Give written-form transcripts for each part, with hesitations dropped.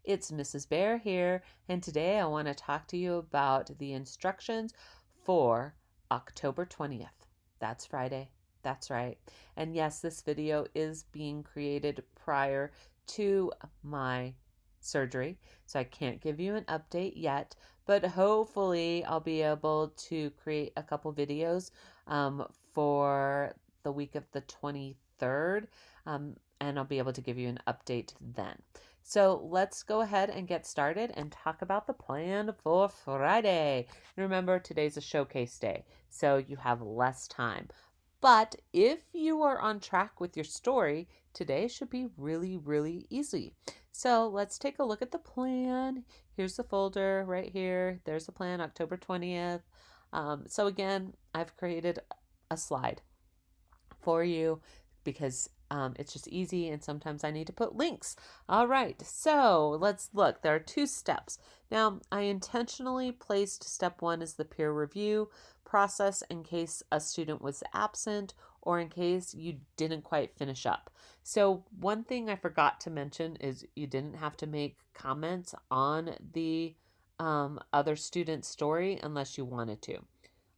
It's Mrs. Bear here, and today I want to talk to you about the instructions for October 20th. That's Friday. That's right. And yes, this video is being created prior to my surgery, so I can't give you an update yet, but hopefully I'll be able to create a couple videos for the week of the 23rd, and I'll be able to give you an update then. So let's go ahead and get started and talk about the plan for Friday. Remember, today's a showcase day, so you have less time. But if you are on track with your story, today should be really, really easy. So let's take a look at the plan. Here's the folder right here. There's the plan, October 20th. So again, I've created a slide for you because it's just easy and sometimes I need to put links. All right, so let's look. There are 2 steps. Now, I intentionally placed step 1 as the peer review process in case a student was absent or in case you didn't quite finish up. So one thing I forgot to mention is you didn't have to make comments on the other student's story unless you wanted to.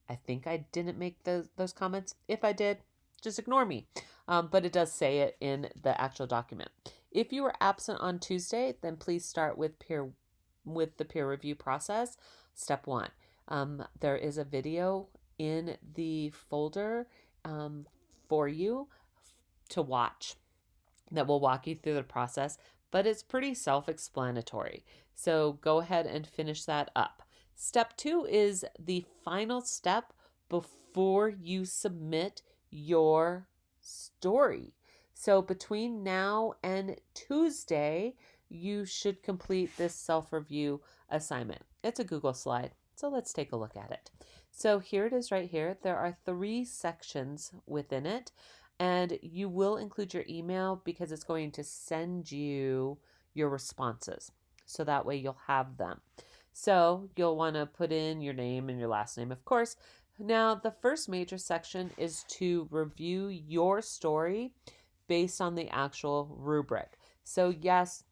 I think I didn't make those comments. If I did, just ignore me. But it does say it in the actual document. If you were absent on Tuesday, then please start with the peer review process. Step 1. There is a video in the folder for you to watch that will walk you through the process, but it's pretty self-explanatory. So go ahead and finish that up. Step 2 is the final step before you submit your story. So between now and Tuesday, you should complete this self-review assignment. It's a Google slide, so let's take a look at it. So here it is right here. There are 3 sections within it, and you will include your email because it's going to send you your responses. So that way you'll have them. So you'll want to put in your name and your last name, of course. Now, the first major section is to review your story based on the actual rubric. So yes,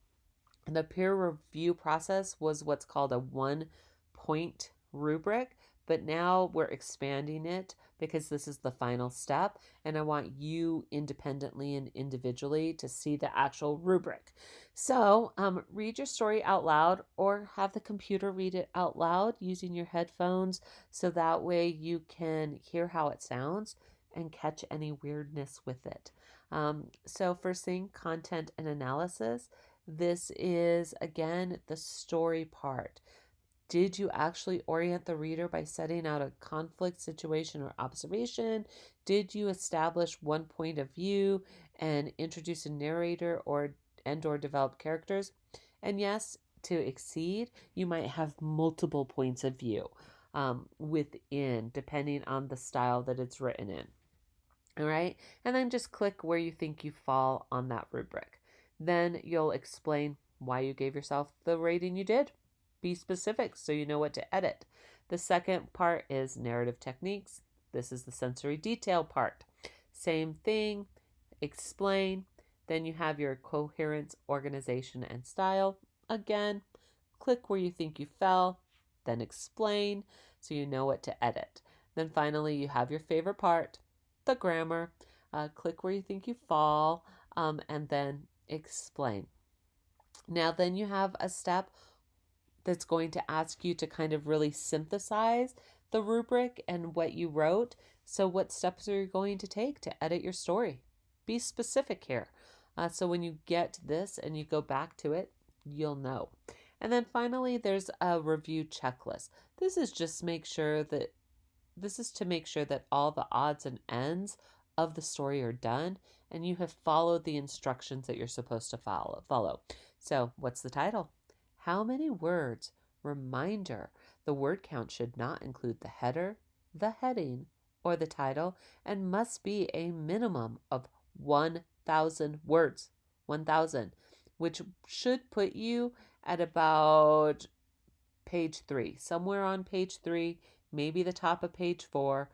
the peer review process was what's called a 1-point rubric, but now we're expanding it because this is the final step, and I want you independently and individually to see the actual rubric. So read your story out loud or have the computer read it out loud using your headphones so that way you can hear how it sounds and catch any weirdness with it. So first thing, content and analysis. This is, again, the story part. Did you actually orient the reader by setting out a conflict, situation, or observation? Did you establish one point of view and introduce a narrator or develop characters? And yes, to exceed, you might have multiple points of view within, depending on the style that it's written in. All right, and then just click where you think you fall on that rubric. Then you'll explain why you gave yourself the rating you did. Be specific so you know what to edit. The second part is narrative techniques. This is the sensory detail part. Same thing, explain. Then you have your coherence, organization, and style. Again, click where you think you fell, then explain so you know what to edit. Then finally, you have your favorite part, the grammar. Click where you think you fall, and then explain. Now, then you have a step that's going to ask you to kind of really synthesize the rubric and what you wrote. So what steps are you going to take to edit your story? Be specific here. So when you get this and you go back to it, you'll know. And then finally, there's a review checklist. This is to make sure that all the odds and ends of the story are done and you have followed the instructions that you're supposed to follow. So what's the title? How many words? Reminder, the word count should not include the header, the heading, or the title, and must be a minimum of 1,000 words. 1,000, which should put you at about page 3. Somewhere on page 3, maybe the top of page 4.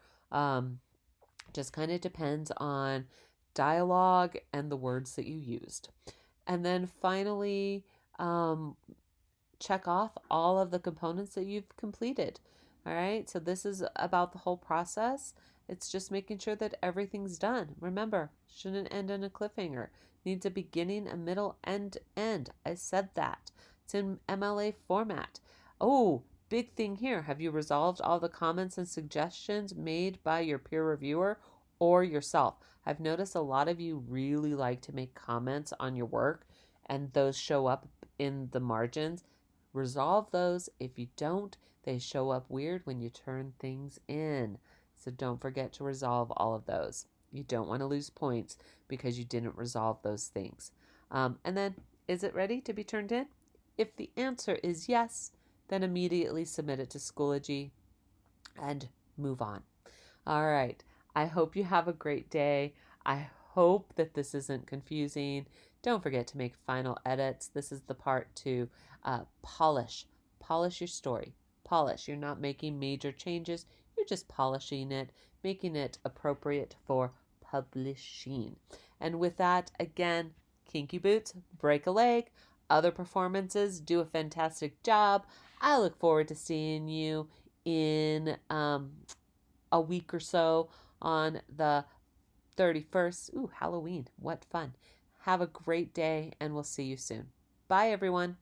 Just kind of depends on dialogue and the words that you used. And then finally, check off all of the components that you've completed. All right, so this is about the whole process. It's just making sure that everything's done. Remember, shouldn't end in a cliffhanger. Needs a beginning, a middle, and end. I said that. It's in MLA format. Oh, big thing here. Have you resolved all the comments and suggestions made by your peer reviewer or yourself? I've noticed a lot of you really like to make comments on your work, and those show up in the margins. Resolve those. If you don't, they show up weird when you turn things in. So don't forget to resolve all of those. You don't want to lose points because you didn't resolve those things. And then, is it ready to be turned in? If the answer is yes, then immediately submit it to Schoology and move on. All right. I hope you have a great day. I hope that this isn't confusing. Don't forget to make final edits. This is the part to polish. Polish your story. Polish. You're not making major changes. You're just polishing it, making it appropriate for publishing. And with that, again, Kinky Boots, break a leg. Other performances, do a fantastic job. I look forward to seeing you in a week or so on the 31st. Ooh, Halloween. What fun. Have a great day, and we'll see you soon. Bye, everyone.